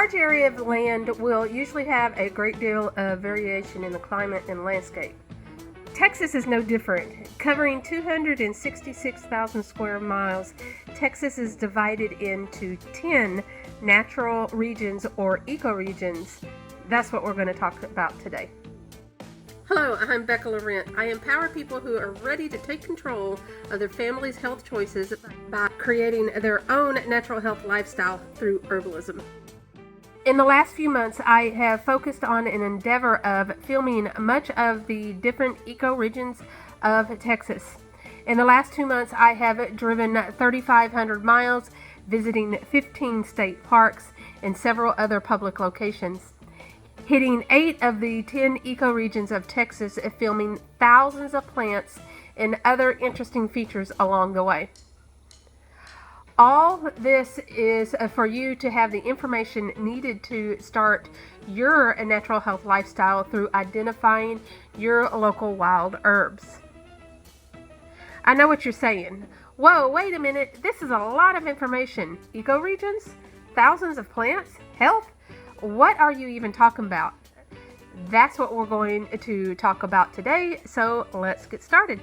large area of land will usually have a great deal of variation in the climate and landscape. Texas is no different. Covering 266,000 square miles, Texas is divided into 10 natural regions or ecoregions. That's what we're going to talk about today. Hello, I'm Bekka Laurent. I empower people who are ready to take control of their family's health choices by creating their own natural health lifestyle through herbalism. In the last few months, I have focused on an endeavor of filming much of the different ecoregions of Texas. In the last 2 months, I have driven 3,500 miles, visiting 15 state parks and several other public locations, hitting 8 of the 10 ecoregions of Texas, filming thousands of plants and other interesting features along the way. All this is for you to have the information needed to start your natural health lifestyle through identifying your local wild herbs. I know what you're saying. Whoa, wait a minute. This is a lot of information. Ecoregions? Thousands of plants? Health? What are you even talking about? That's what we're going to talk about today, so let's get started.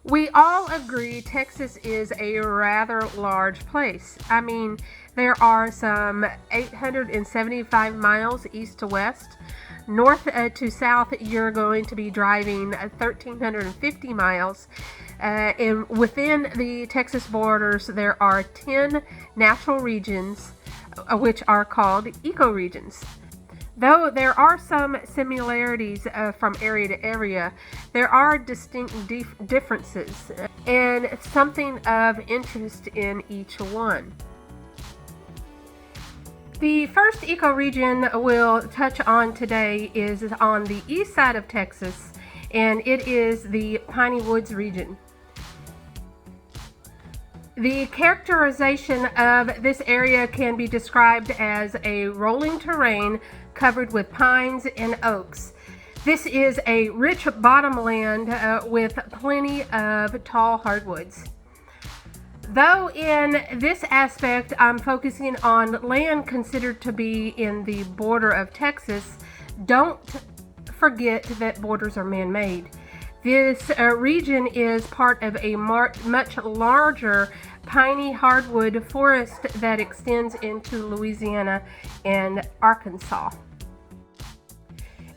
We all agree Texas is a rather large place. I mean, there are some 875 miles east to west. North to south, you're going to be driving 1,350 miles. And within the Texas borders, there are 10 natural regions, which are called ecoregions. Though there are some similarities from area to area, there are distinct differences and something of interest in each one. The first ecoregion we'll touch on today is on the east side of Texas, and it is the Piney Woods region. The characterization of this area can be described as a rolling terrain covered with pines and oaks. This is a rich bottomland with plenty of tall hardwoods. Though in this aspect I'm focusing on land considered to be in the border of Texas, don't forget that borders are man-made. This region is part of a much larger piney hardwood forest that extends into Louisiana and Arkansas.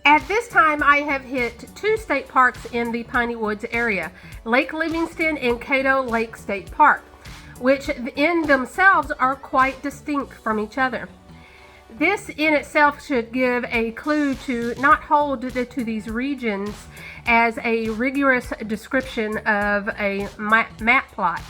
At this time, I have hit 2 state parks in the Piney Woods area, Lake Livingston and Cato Lake State Park, which in themselves are quite distinct from each other. This in itself should give a clue to not hold to these regions as a rigorous description of a map plot.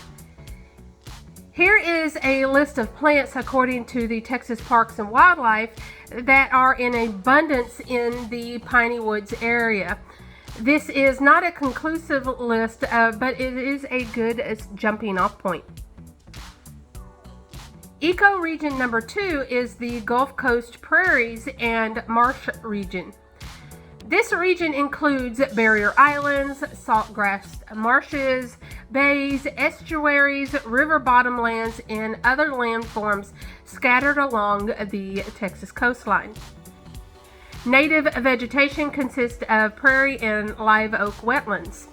Here is a list of plants according to the Texas Parks and Wildlife that are in abundance in the Piney Woods area. This is not a conclusive list, but it is a good jumping off point. Ecoregion number 2 is the Gulf Coast Prairies and Marsh region. This region includes barrier islands, saltgrass marshes, bays, estuaries, river bottomlands, and other landforms scattered along the Texas coastline. Native vegetation consists of prairie and live oak wetlands.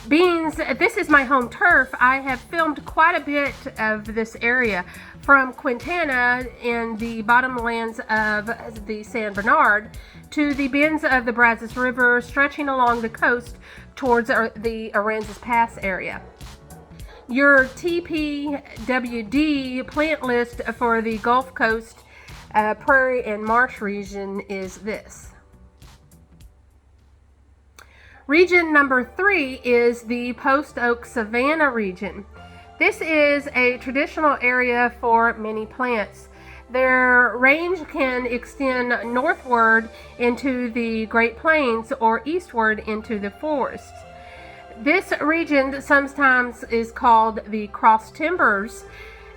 Beans, this is my home turf. I have filmed quite a bit of this area from Quintana in the bottomlands of the San Bernard to the bends of the Brazos River stretching along the coast towards the Aransas Pass area. Your TPWD plant list for the Gulf Coast, Prairie and Marsh region is this. Region number 3 is the Post Oak Savanna region. This is a traditional area for many plants. Their range can extend northward into the Great Plains or eastward into the forest. This region sometimes is called the Cross Timbers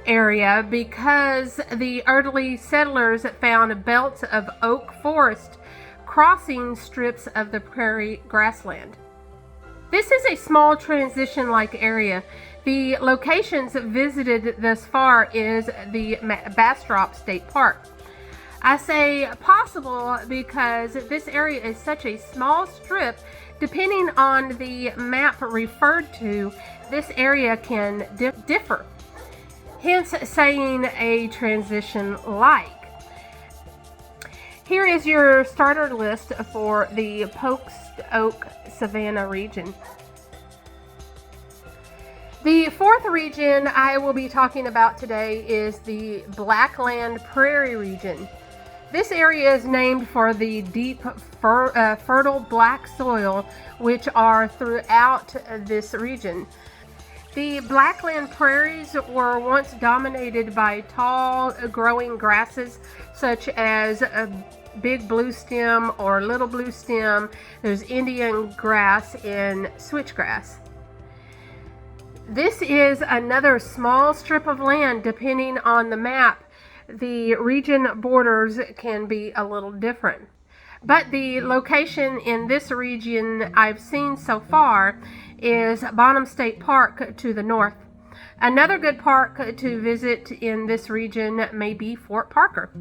area because the early settlers found belts of oak forest crossing strips of the prairie grassland. This is a small transition-like area. The locations visited thus far is the Bastrop State Park. I say possible because this area is such a small strip. Depending on the map referred to, this area can differ, hence saying a transition like. Here is your starter list for the Post Oak Savanna region. The fourth region I will be talking about today is the Blackland Prairie region. This area is named for the deep, fertile black soil which are throughout this region. The Blackland prairies were once dominated by tall growing grasses such as big blue stem or little blue stem. There's Indian grass and switchgrass. This is another small strip of land. Depending on the map, the region borders can be a little different. But the location in this region I've seen so far is Bonham State Park to the north. Another good park to visit in this region may be Fort Parker.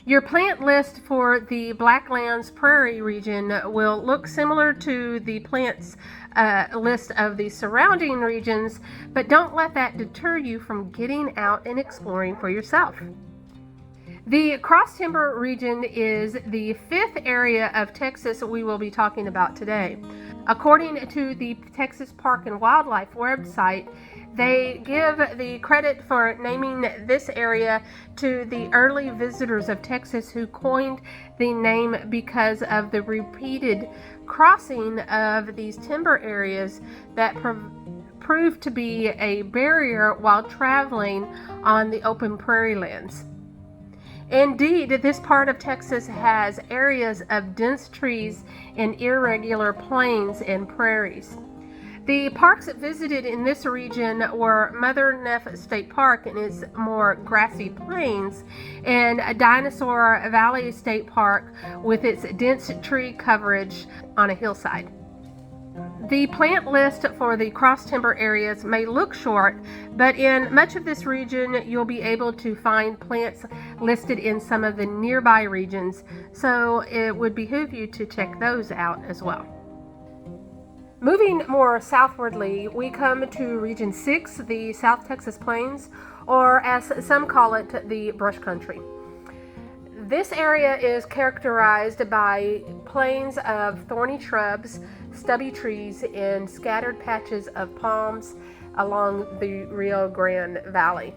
Your plant list for the Blacklands Prairie region will look similar to the plants list of the surrounding regions, but don't let that deter you from getting out and exploring for yourself. The Cross Timber region is the fifth area of Texas we will be talking about today. According to the Texas Park and Wildlife website, they give the credit for naming this area to the early visitors of Texas who coined the name because of the repeated crossing of these timber areas that proved to be a barrier while traveling on the open prairie lands. Indeed, this part of Texas has areas of dense trees and irregular plains and prairies. The parks visited in this region were Mother Neff State Park and its more grassy plains, and Dinosaur Valley State Park with its dense tree coverage on a hillside. The plant list for the cross timber areas may look short, but in much of this region you'll be able to find plants listed in some of the nearby regions, so it would behoove you to check those out as well. Moving more southwardly, we come to Region 6, the South Texas Plains, or as some call it, the Brush Country. This area is characterized by plains of thorny shrubs, stubby trees, and scattered patches of palms along the Rio Grande Valley.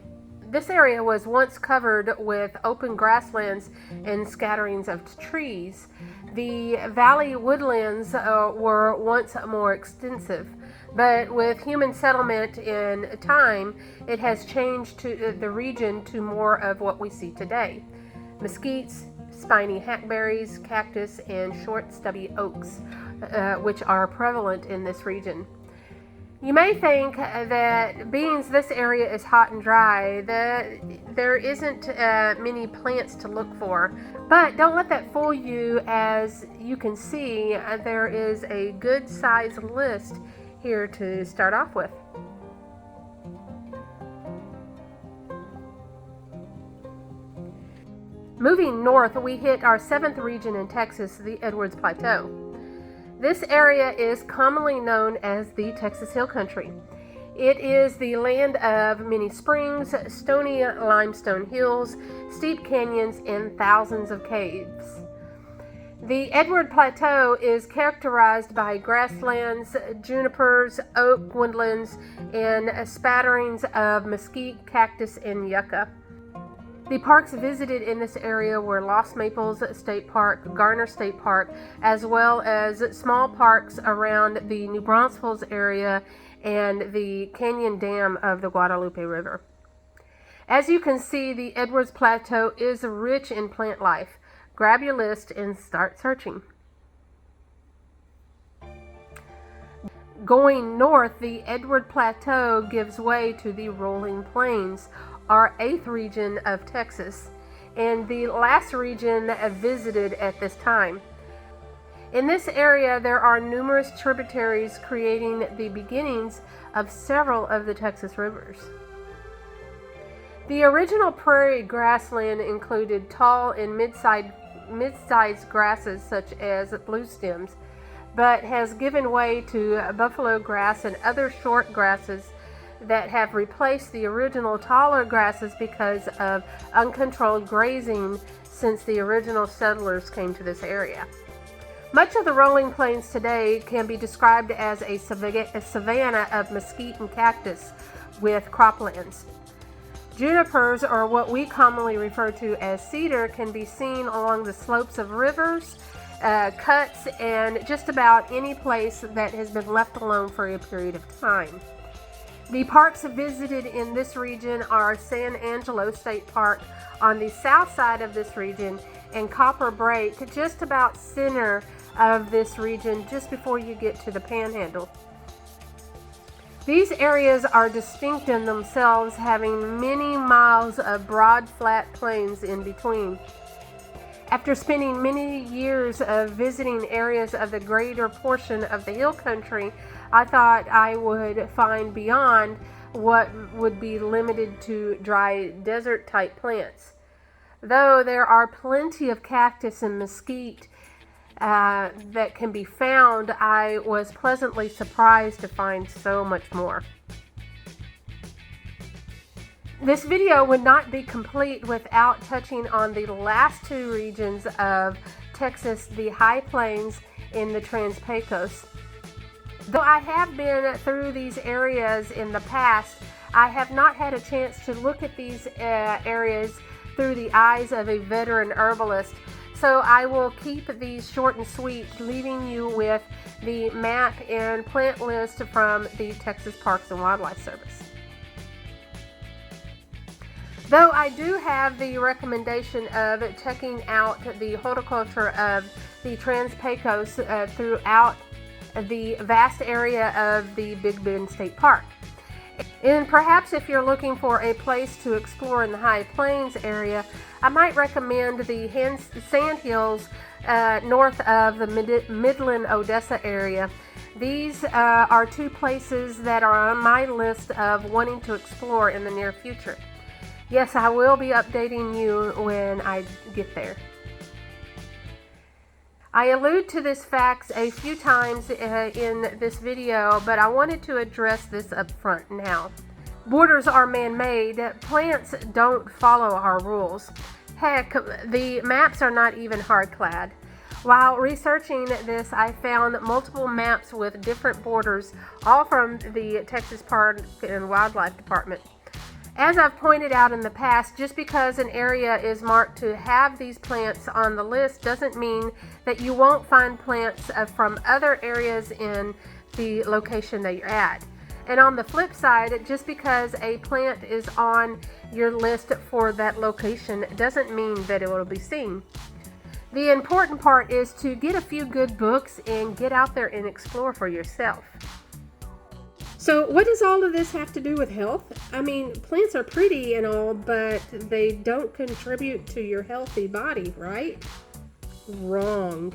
This area was once covered with open grasslands and scatterings of trees. The valley woodlands were once more extensive, but with human settlement in time, it has changed to the region to more of what we see today: mesquites, spiny hackberries, cactus, and short stubby oaks, which are prevalent in this region. You may think that being this area is hot and dry, that there isn't many plants to look for, but don't let that fool you. As you can see, there is a good sized list here to start off with. Moving north, we hit our seventh region in Texas, the Edwards Plateau. This area is commonly known as the Texas Hill Country. It is the land of many springs, stony limestone hills, steep canyons, and thousands of caves. The Edward Plateau is characterized by grasslands, junipers, oak woodlands, and spatterings of mesquite, cactus, and yucca. The parks visited in this area were Lost Maples State Park, Garner State Park, as well as small parks around the New Braunfels area and the Canyon Dam of the Guadalupe River. As you can see, the Edwards Plateau is rich in plant life. Grab your list and start searching. Going north, the Edward Plateau gives way to the Rolling Plains, our eighth region of Texas, and the last region visited at this time. In this area, there are numerous tributaries creating the beginnings of several of the Texas rivers. The original prairie grassland included tall and mid-sized grasses such as blue stems, but has given way to buffalo grass and other short grasses that have replaced the original taller grasses because of uncontrolled grazing since the original settlers came to this area. Much of the rolling plains today can be described as a savanna of mesquite and cactus with croplands. Junipers, or what we commonly refer to as cedar, can be seen along the slopes of rivers, cuts, and just about any place that has been left alone for a period of time. The parks visited in this region are San Angelo State Park on the south side of this region and Copper Break just about center of this region just before you get to the Panhandle. These areas are distinct in themselves, having many miles of broad flat plains in between. After spending many years of visiting areas of the greater portion of the hill country, I thought I would find beyond what would be limited to dry desert type plants. Though there are plenty of cactus and mesquite that can be found, I was pleasantly surprised to find so much more. This video would not be complete without touching on the last two regions of Texas, the High Plains and the Trans-Pecos. Though I have been through these areas in the past, I have not had a chance to look at these areas through the eyes of a veteran herbalist. So I will keep these short and sweet, leaving you with the map and plant list from the Texas Parks and Wildlife Service. Though I do have the recommendation of checking out the horticulture of the Trans-Pecos throughout the vast area of the Big Bend State Park. And perhaps if you're looking for a place to explore in the High Plains area, I might recommend the Sand Hills north of the Midland-Odessa area. These are two places that are on my list of wanting to explore in the near future. Yes, I will be updating you when I get there. I allude to this facts a few times in this video, but I wanted to address this up front now. Borders are man-made. Plants don't follow our rules. Heck, the maps are not even hard-clad. While researching this, I found multiple maps with different borders, all from the Texas Park and Wildlife Department. As I've pointed out in the past, just because an area is marked to have these plants on the list doesn't mean that you won't find plants from other areas in the location that you're at. And on the flip side, just because a plant is on your list for that location doesn't mean that it will be seen. The important part is to get a few good books and get out there and explore for yourself. So what does all of this have to do with health? I mean, plants are pretty and all, but they don't contribute to your healthy body, right? Wrong.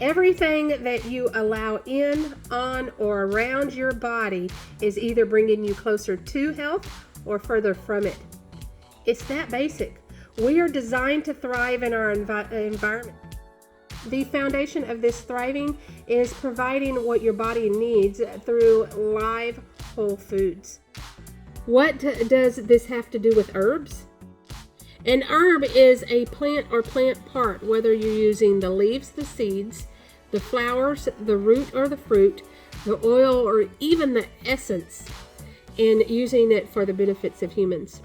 Everything that you allow in, on, or around your body is either bringing you closer to health or further from it. It's that basic. We are designed to thrive in our environment. The foundation of this thriving is providing what your body needs through live, whole foods. What does this have to do with herbs? An herb is a plant or plant part, whether you're using the leaves, the seeds, the flowers, the root or the fruit, the oil, or even the essence, and using it for the benefits of humans.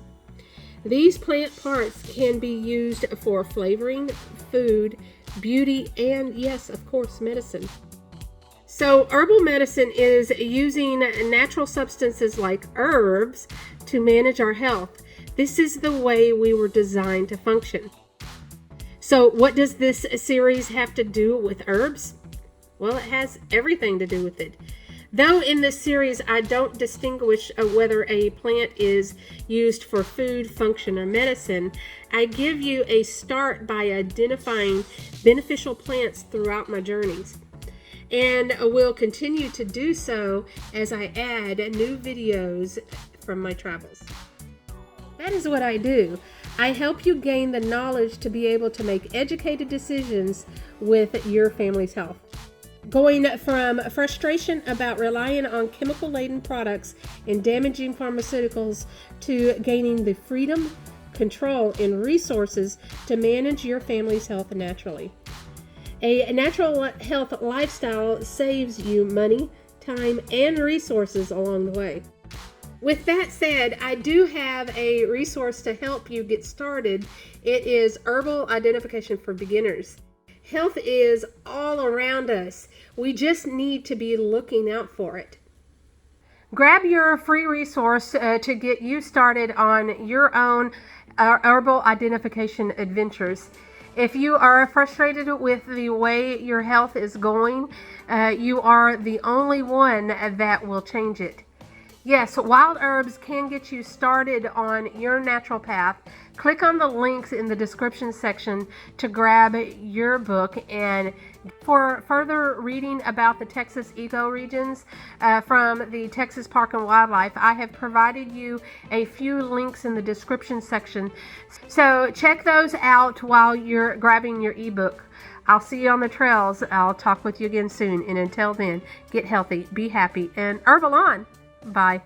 These plant parts can be used for flavoring, food, beauty, and yes, of course, medicine. So herbal medicine is using natural substances like herbs to manage our health. This is the way we were designed to function. So what does this series have to do with herbs? Well, it has everything to do with it. Though in this series I don't distinguish whether a plant is used for food, function, or medicine, I give you a start by identifying beneficial plants throughout my journeys, and will continue to do so as I add new videos from my travels. That is what I do. I help you gain the knowledge to be able to make educated decisions with your family's health. Going from frustration about relying on chemical-laden products and damaging pharmaceuticals to gaining the freedom, control, and resources to manage your family's health naturally. A natural health lifestyle saves you money, time, and resources along the way. With that said, I do have a resource to help you get started. It is Herbal Identification for Beginners. Health is all around us. We just need to be looking out for it. Grab your free resource to get you started on your own herbal identification adventures. If you are frustrated with the way your health is going, you are the only one that will change it. Yes, wild herbs can get you started on your natural path. Click on the links in the description section to grab your book. And for further reading about the Texas EcoRegions from the Texas Park and Wildlife, I have provided you a few links in the description section. So check those out while you're grabbing your ebook. I'll see you on the trails. I'll talk with you again soon. And until then, get healthy, be happy, and herbal on. Bye.